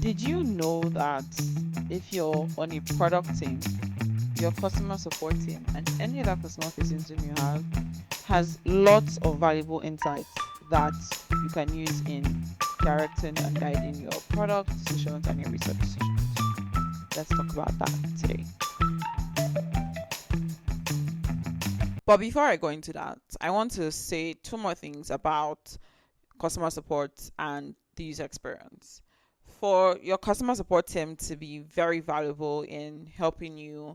Did you know that if you're on a product team, your customer support team, and any other customer facing team you have has lots of valuable insights that you can use in directing and guiding your product decisions and your research decisions? Let's talk about that today. But before I go into that, I want to say two more things about customer support and the user experience. For your customer support team to be very valuable in helping you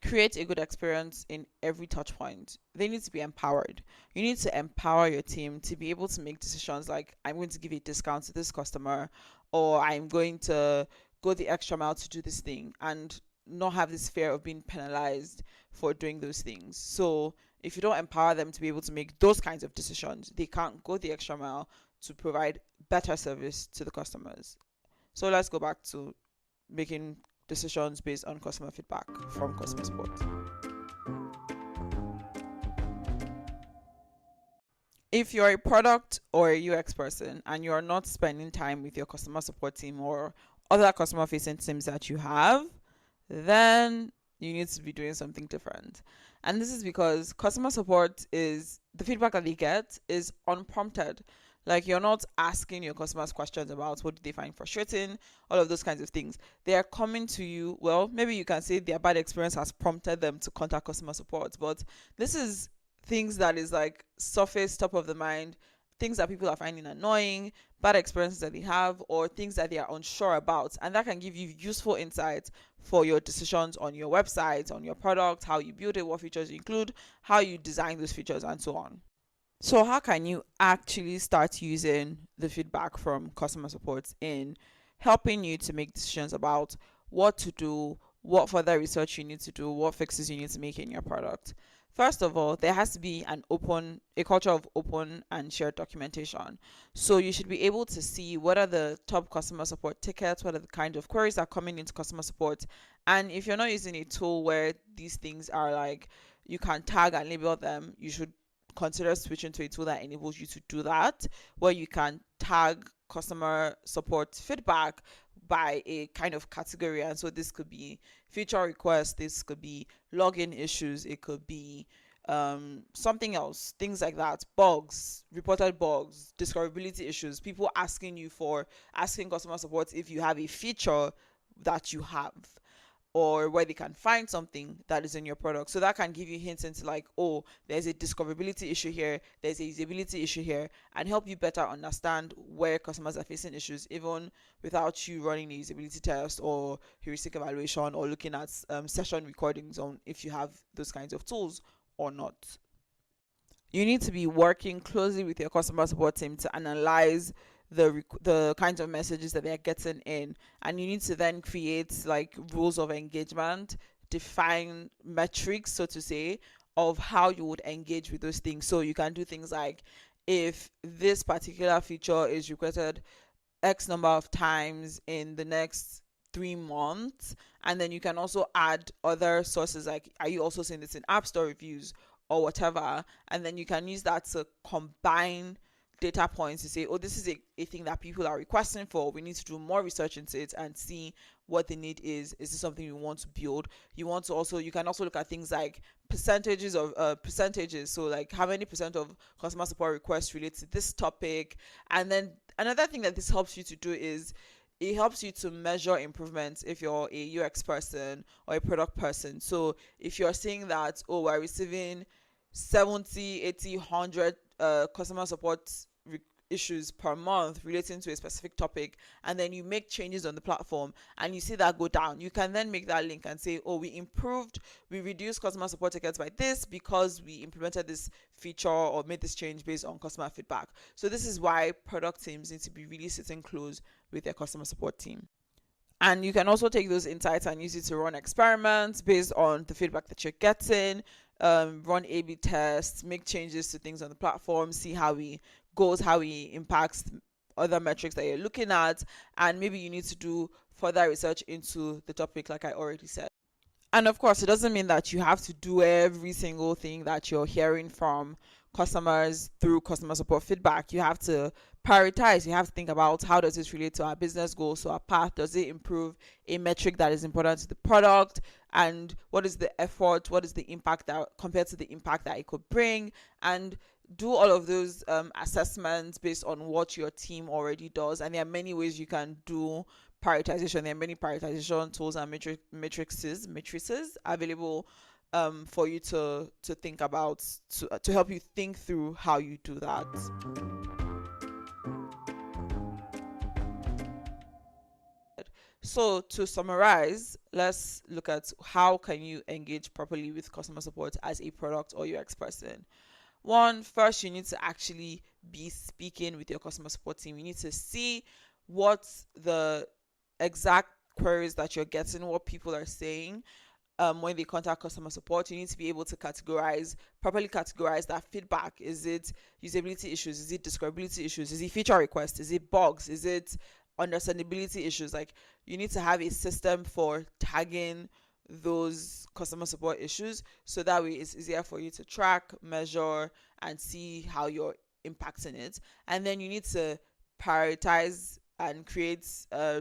create a good experience in every touch point, they need to be empowered. You need to empower your team to be able to make decisions like, I'm going to give a discount to this customer, or I'm going to go the extra mile to do this thing, and not have this fear of being penalized for doing those things. So if you don't empower them to be able to make those kinds of decisions, they can't go the extra mile to provide better service to the customers. So let's go back to making decisions based on customer feedback from customer support. If you're a product or a UX person and you're not spending time with your customer support team or other customer facing teams that you have, then you need to be doing something different. And this is because customer support is the feedback that they get is unprompted. Like, you're not asking your customers questions about what did they find frustrating, all of those kinds of things. They are coming to you. Well, maybe you can say their bad experience has prompted them to contact customer support, but this is things that is like surface, top of the mind, things that people are finding annoying, bad experiences that they have, or things that they are unsure about. And that can give you useful insights for your decisions on your website, on your product, how you build it, what features you include, how you design those features, and so on. So how can you actually start using the feedback from customer support in helping you to make decisions about what to do, what further research you need to do, what fixes you need to make in your product? First of all, there has to be a culture of open and shared documentation. So you should be able to see what are the top customer support tickets, what are the kind of queries that are coming into customer support. And if you're not using a tool where these things are like, you can tag and label them, you should consider switching to a tool that enables you to do that, where you can tag customer support feedback by a kind of category. And so this could be feature requests, this could be login issues, it could be something else, things like that, bugs, reported bugs, discoverability issues, people asking customer support if you have a feature that you have, or where they can find something that is in your product. So that can give you hints into like, oh, there's a discoverability issue here, there's a usability issue here, and help you better understand where customers are facing issues, even without you running a usability test or heuristic evaluation or looking at session recordings on if you have those kinds of tools or not. You need to be working closely with your customer support team to analyze the kinds of messages that they're getting in, and you need to then create like rules of engagement, define metrics, so to say, of how you would engage with those things. So you can do things like, if this particular feature is requested x number of times in the next 3 months, and then you can also add other sources, like, are you also seeing this in app store reviews or whatever, and then you can use that to combine data points to say, oh, this is a thing that people are requesting for, we need to do more research into it and see what the need is this something you want to build? You can also look at things like percentages, so like how many percent of customer support requests relate to this topic. And then another thing that this helps you to do is it helps you to measure improvements if you're a UX person or a product person. So if you're seeing that, oh, we're receiving 70, 80, 100 customer support issues per month relating to a specific topic, and then you make changes on the platform and you see that go down, you can then make that link and say, oh, we reduced customer support tickets by this because we implemented this feature or made this change based on customer feedback. So this is why product teams need to be really sitting close with their customer support team. And you can also take those insights and use it to run experiments based on the feedback that you're getting, run A/B tests, make changes to things on the platform, see how it goes, how it impacts other metrics that you're looking at, and maybe you need to do further research into the topic, like I already said. And of course, it doesn't mean that you have to do every single thing that you're hearing from customers through customer support feedback. You have to prioritize. You have to think about, how does this relate to our business goals, so our path? Does it improve a metric that is important to the product? And what is the effort? What is the impact that, compared to the impact that it could bring? And do all of those assessments based on what your team already does. And there are many ways you can do prioritization. There are many prioritization tools and matrices available for you to think about, to help you think through how you do that. So to summarize, let's look at how can you engage properly with customer support as a product or UX person. One, first, you need to actually be speaking with your customer support team. You need to see what the exact queries that you're getting, what people are saying when they contact customer support. You need to be able to properly categorize that feedback. Is it usability issues? Is it discoverability issues? Is it feature requests? Is it bugs? Is it understandability issues? Like, you need to have a system for tagging those customer support issues, so that way it's easier for you to track, measure, and see how you're impacting it. And then you need to prioritize and create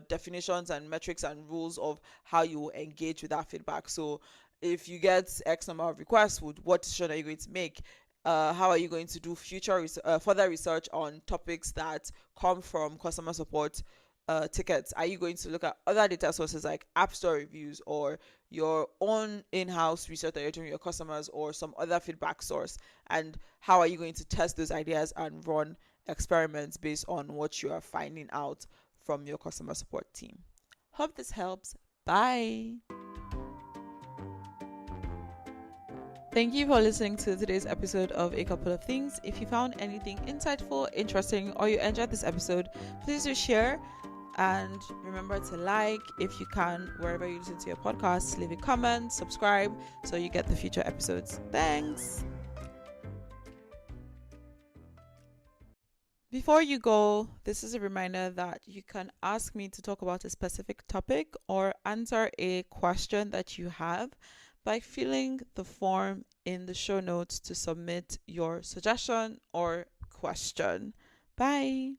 definitions and metrics and rules of how you will engage with that feedback. So if you get X number of requests, what decision are you going to make? How are you going to do further research on topics that come from customer support tickets? Are you going to look at other data sources like App Store reviews, or your own in-house research that you're doing with your customers, or some other feedback source? And how are you going to test those ideas and run experiments based on what you are finding out from your customer support team? Hope this helps. Bye. Thank you for listening to today's episode of A Couple of Things. If you found anything insightful, interesting, or you enjoyed this episode, please do share. And remember to like, if you can, wherever you listen to your podcasts. Leave a comment, subscribe, so you get the future episodes. Thanks. Before you go, this is a reminder that you can ask me to talk about a specific topic or answer a question that you have by filling the form in the show notes to submit your suggestion or question. Bye.